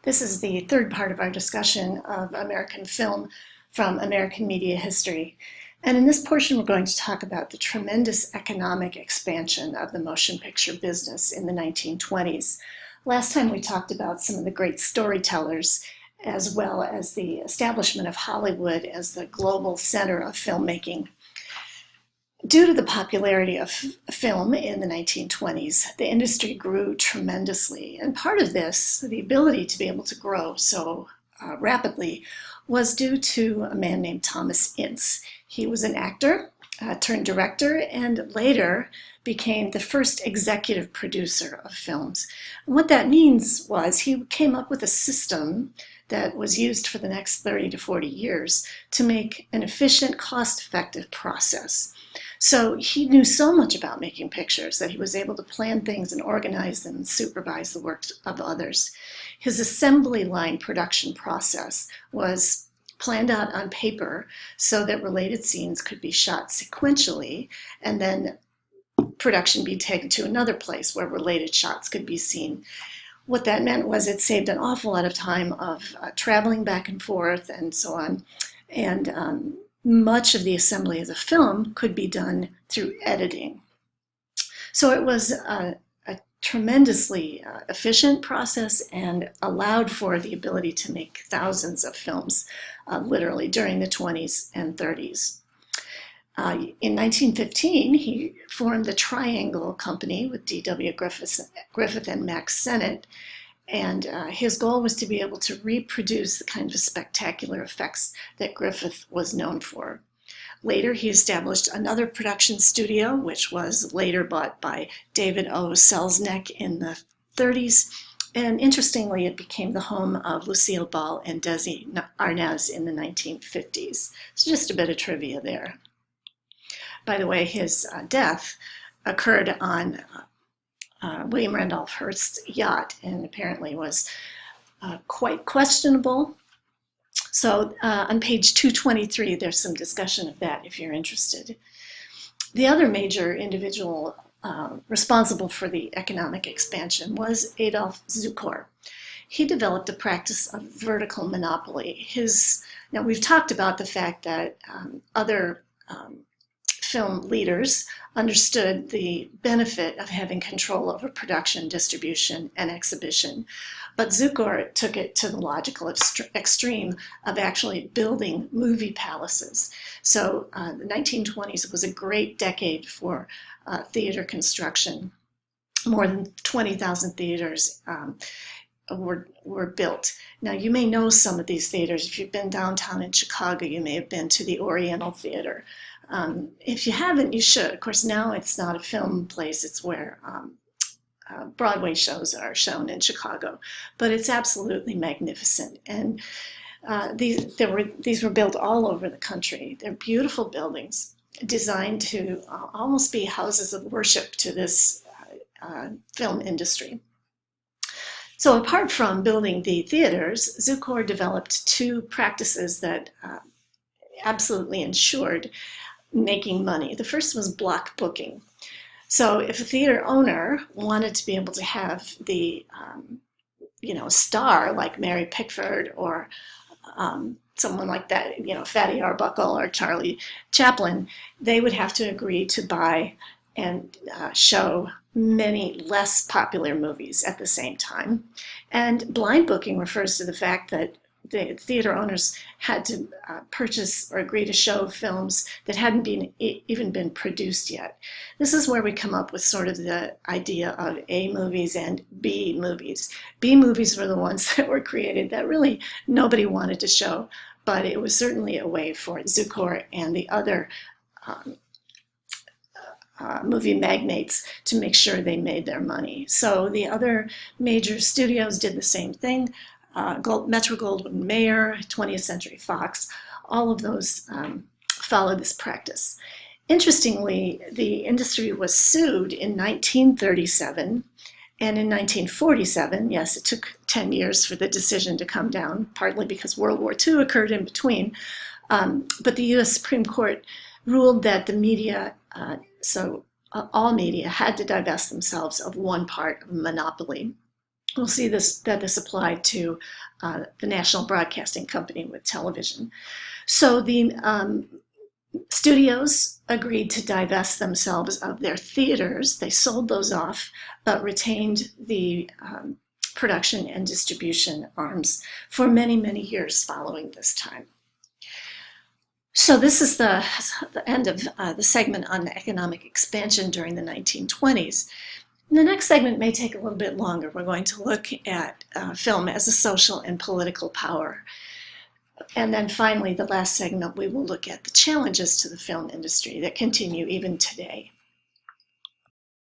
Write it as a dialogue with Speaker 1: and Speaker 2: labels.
Speaker 1: This is the third part of our discussion of American film from American media history. And in this portion, we're going to talk about the tremendous economic expansion of the motion picture business in the 1920s. Last time we talked about some of the great storytellers, as well as the establishment of Hollywood as the global center of filmmaking. Due to the popularity of film in the 1920s, the industry grew tremendously. And part of this, the ability to be able to grow so rapidly, was due to a man named Thomas Ince. He was an actor turned director and later became the first executive producer of films. And what that means was he came up with a system that was used for the next 30 to 40 years to make an efficient, cost-effective process. So he knew so much about making pictures that he was able to plan things and organize them and supervise the work of others. His assembly line production process was planned out on paper so that related scenes could be shot sequentially and then production be taken to another place where related shots could be seen. What that meant was it saved an awful lot of time of traveling back and forth and so on. And much of the assembly of the film could be done through editing. So it was a tremendously efficient process and allowed for the ability to make thousands of films literally during the 20s and 30s. In 1915, he formed the Triangle Company with D.W. Griffith and Max Sennett, and his goal was to be able to reproduce the kind of spectacular effects that Griffith was known for. Later, he established another production studio, which was later bought by David O. Selznick in the 30s. And interestingly, it became the home of Lucille Ball and Desi Arnaz in the 1950s. So just a bit of trivia there. By the way, his death occurred on William Randolph Hearst's yacht and apparently was quite questionable. So on page 223, there's some discussion of that if you're interested. The other major individual responsible for the economic expansion was Adolf Zukor. He developed a practice of vertical monopoly. Now we've talked about the fact that other film leaders understood the benefit of having control over production, distribution, and exhibition. But Zukor took it to the logical extreme of actually building movie palaces. So the 1920s was a great decade for theater construction. More than 20,000 theaters were built. Now you may know some of these theaters. If you've been downtown in Chicago, you may have been to the Oriental Theater. If you haven't, you should. Of course, now it's not a film place, it's where Broadway shows are shown in Chicago, but it's absolutely magnificent. And these were built all over the country. They're beautiful buildings designed to almost be houses of worship to this film industry. So apart from building the theaters, Zukor developed two practices that absolutely ensured making money. The first was block booking. So if a theater owner wanted to be able to have the star like Mary Pickford or someone like that, Fatty Arbuckle or Charlie Chaplin, they would have to agree to buy and show many less popular movies at the same time. And blind booking refers to the fact that the theater owners had to purchase or agree to show films that hadn't even been produced yet. This is where we come up with sort of the idea of A movies and B movies. B movies were the ones that were created that really nobody wanted to show, but it was certainly a way for Zukor and the other movie magnates to make sure they made their money. So the other major studios did the same thing. Metro-Goldwyn-Mayer, 20th Century Fox, all of those followed this practice. Interestingly, the industry was sued in 1937, and in 1947, yes, it took 10 years for the decision to come down, partly because World War II occurred in between, but the US Supreme Court ruled that the media, all media, had to divest themselves of one part of monopoly. We'll see that this applied to the National Broadcasting Company with television. So the studios agreed to divest themselves of their theaters. They sold those off, but retained the production and distribution arms for many, many years following this time. So this is the end of the segment on economic expansion during the 1920s. The next segment may take a little bit longer. We're going to look at film as a social and political power. And then finally, the last segment, we will look at the challenges to the film industry that continue even today.